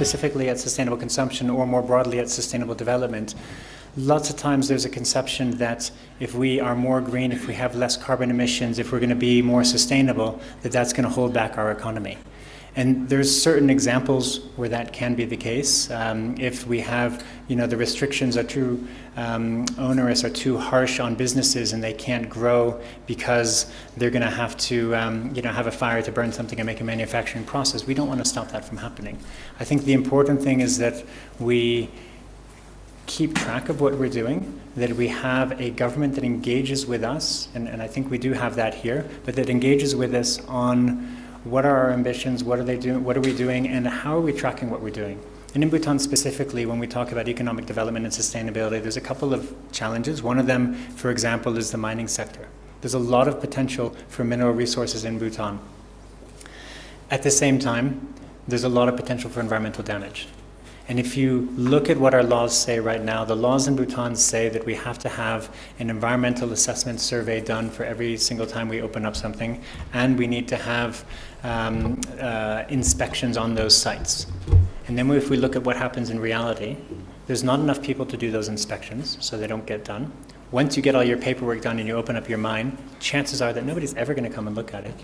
specifically at sustainable consumption or more broadly at sustainable development, lots of times there's a conception that if we are more green, if we have less carbon emissions, if we're going to be more sustainable, that that's going to hold back our economy. And there's certain examples where that can be the case. If we have, the restrictions are too onerous or too harsh on businesses and they can't grow because they're going to have to, have a fire to burn something and make a manufacturing process, we don't want to stop that from happening. I think the important thing is that we keep track of what we're doing, that we have a government that engages with us, and I think we do have that here, but that engages with us on what are our ambitions, what are they doing, what are we doing, and how are we tracking what we're doing. And in Bhutan specifically, when we talk about economic development and sustainability, there's a couple of challenges. One of them, for example, is the mining sector. There's a lot of potential for mineral resources in Bhutan. At the same time, there's a lot of potential for environmental damage. And if you look at what our laws say right now, the laws in Bhutan say that we have to have an environmental assessment survey done for every single time we open up something, and we need to have inspections on those sites. And then if we look at what happens in reality, there's not enough people to do those inspections, so they don't get done. Once you get all your paperwork done and you open up your mine, chances are that nobody's ever going to come and look at it.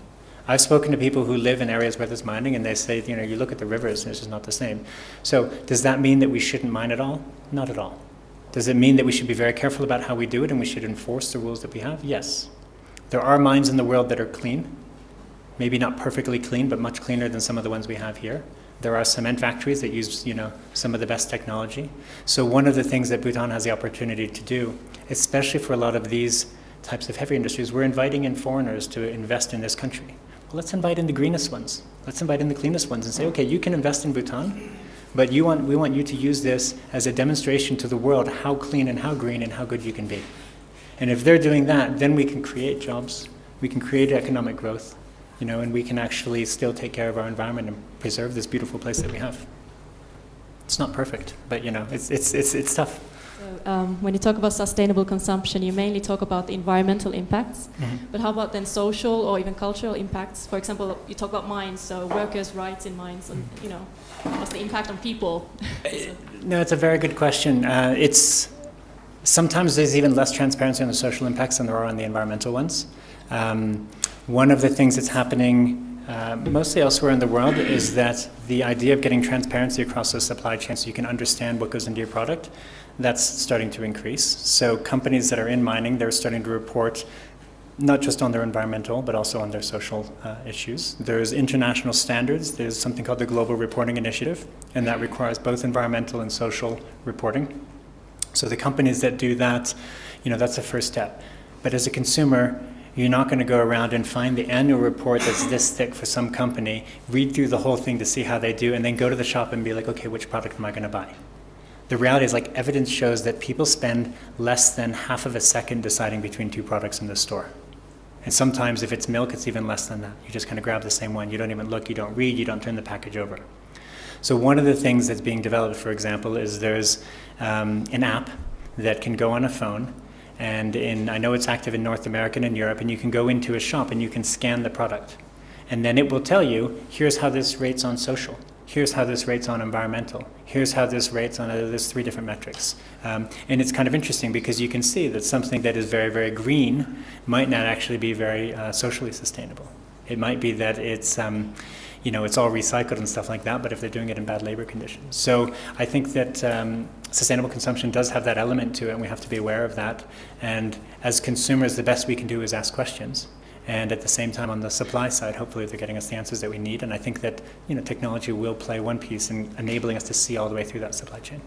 I've spoken to people who live in areas where there's mining, and they say, you look at the rivers, and it's just not the same. So does that mean that we shouldn't mine at all? Not at all. Does it mean that we should be very careful about how we do it and we should enforce the rules that we have? Yes. There are mines in the world that are clean. Maybe not perfectly clean, but much cleaner than some of the ones we have here. There are cement factories that use, some of the best technology. So one of the things that Bhutan has the opportunity to do, especially for a lot of these types of heavy industries, we're inviting in foreigners to invest in this country. Well, let's invite in the greenest ones. Let's invite in the cleanest ones and say, okay, you can invest in Bhutan, but we want you to use this as a demonstration to the world how clean and how green and how good you can be. And if they're doing that, then we can create jobs, we can create economic growth, and we can actually still take care of our environment and preserve this beautiful place that we have. It's not perfect, but it's tough. So, when you talk about sustainable consumption, you mainly talk about the environmental impacts, but how about then social or even cultural impacts? For example, you talk about mines, so workers' rights in mines, and what's the impact on people? No, it's a very good question. Sometimes there's even less transparency on the social impacts than there are on the environmental ones. One of the things that's happening mostly elsewhere in the world is that the idea of getting transparency across the supply chain so you can understand what goes into your product, that's starting to increase. So companies that are in mining, they're starting to report not just on their environmental, but also on their social issues. There's international standards. There's something called the Global Reporting Initiative, and that requires both environmental and social reporting. So the companies that do that, that's the first step. But as a consumer, you're not going to go around and find the annual report that's this thick for some company, read through the whole thing to see how they do, and then go to the shop and be like, okay, which product am I going to buy? The reality is, evidence shows that people spend less than half of a second deciding between two products in the store. And sometimes if it's milk, it's even less than that. You just kind of grab the same one. You don't even look, you don't read, you don't turn the package over. So one of the things that's being developed, for example, is there's an app that can go on a phone, and I know it's active in North America and in Europe, and you can go into a shop and you can scan the product. And then it will tell you, here's how this rates on social. Here's how this rates on environmental. Here's how this rates on, there's 3 different metrics. And it's kind of interesting because you can see that something that is very, very green might not actually be very socially sustainable. It might be that it's, it's all recycled and stuff like that, but if they're doing it in bad labor conditions. So I think that sustainable consumption does have that element to it, and we have to be aware of that. And as consumers, the best we can do is ask questions. And at the same time, on the supply side, hopefully they're getting us the answers that we need. And I think that technology will play one piece in enabling us to see all the way through that supply chain.